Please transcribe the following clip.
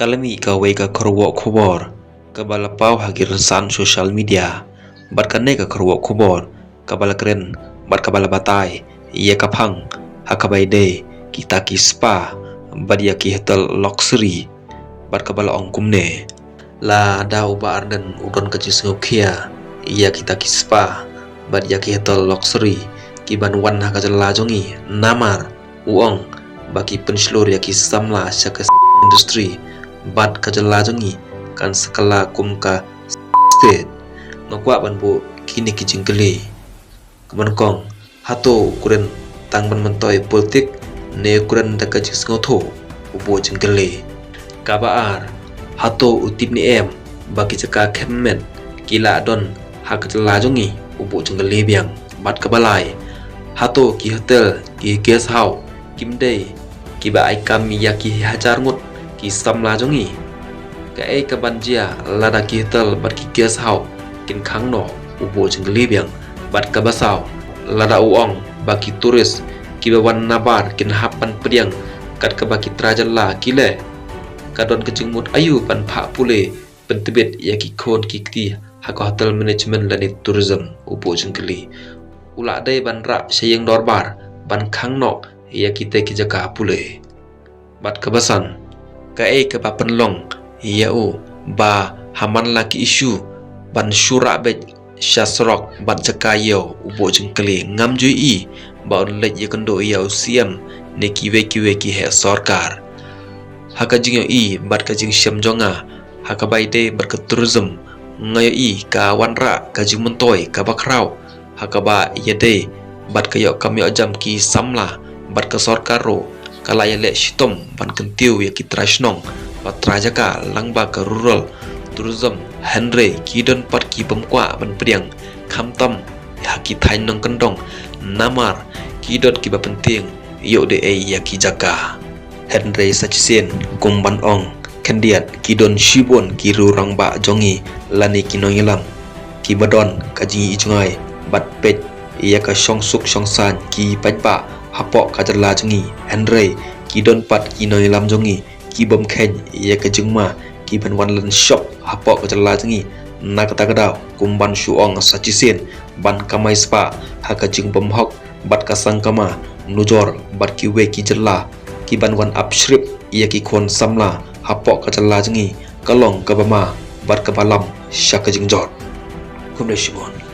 kalami ka wei ka khorwo khobor kabala pau hagir san social media bat kanne ka khorwo khobor kabala kren bat kabala batai ye kaphang hakabai de kita ki spa badia ki hetal luxury bat kabala ongkumne la dau ba arden udon ka jisngokhia iya kita ki spa badia ki hetal luxury ki banwan ha ka jala jongi namar uong baki penslur ya ki samla syaka industri bat ka jala jongi kan skala kumka state ngakwa banbu kini ki jingkeli kemenkong hato ukuran tangban mentoy politik ne ukuran da ka jisngotho ubo jingkeli kabaar hato utip ni em baki jaka kemmen kila don ha ka jala jongi ubo jingkeli biang bat kabalai hato ki hotel ki guest house kimdei ki ba ai kami ya ki hajar ngut ki samla jongi ka ai ka banjia lada ki hotel bat ki guest house kin khangno ubo jingli biang bat ka basau lada uong baki turis ki ba wan nabar kin hapan priang kat ka baki trajalla kile kadon kejingmut ayu pan pha pule pentebet ya ki khon ki ti ha ka hotel management lani tourism ubo jingli ula dai ban ra sayeng dorbar ban khangno ya kita ki jaka pule bat kebasan ka ka papenlong ya o ba haman laki isu ban syura bet syasrok bat jaka yo ubo jengkeli ngam jui i ba on lej ye kendo ya usiam ne kiwe ki he sarkar haka jingyo i bat ka jing syam jonga haka baide ber ke tourism ngayo i ka wanra ka jing mentoy ka bakrau haka ba yede bat kayo kami jam ki samla bat ka sarkaro kala ya le shitom ban kentiu ya ki trashnong bat trajaka langba ka rural tourism henry kidon pat ki pemkwa ban priang khamtam ya ki thain nong kendong namar kidot ki ba penting yo de ya ki jaka henry sachisen kumban ong kendiat kidon shibon ki rurang ba jongi lani kinoilam ki badon kaji ijungai bat pet ia ka song san ki pajba hapok ka jala jongi henry ki don pat ki noi lam jongi ki bom khen ia ka jungma ki banwan lan shop hapok ka jala jongi na kata kadau kumban shuong sachisen ban kamai spa ha ka jing bom hok bat ka sangkama nujor bat ki we ki jala ki banwan upshrip ia ki khon samla hapok ka jala jongi kalong ka bama bat ka balam shaka jingjor kumne shimon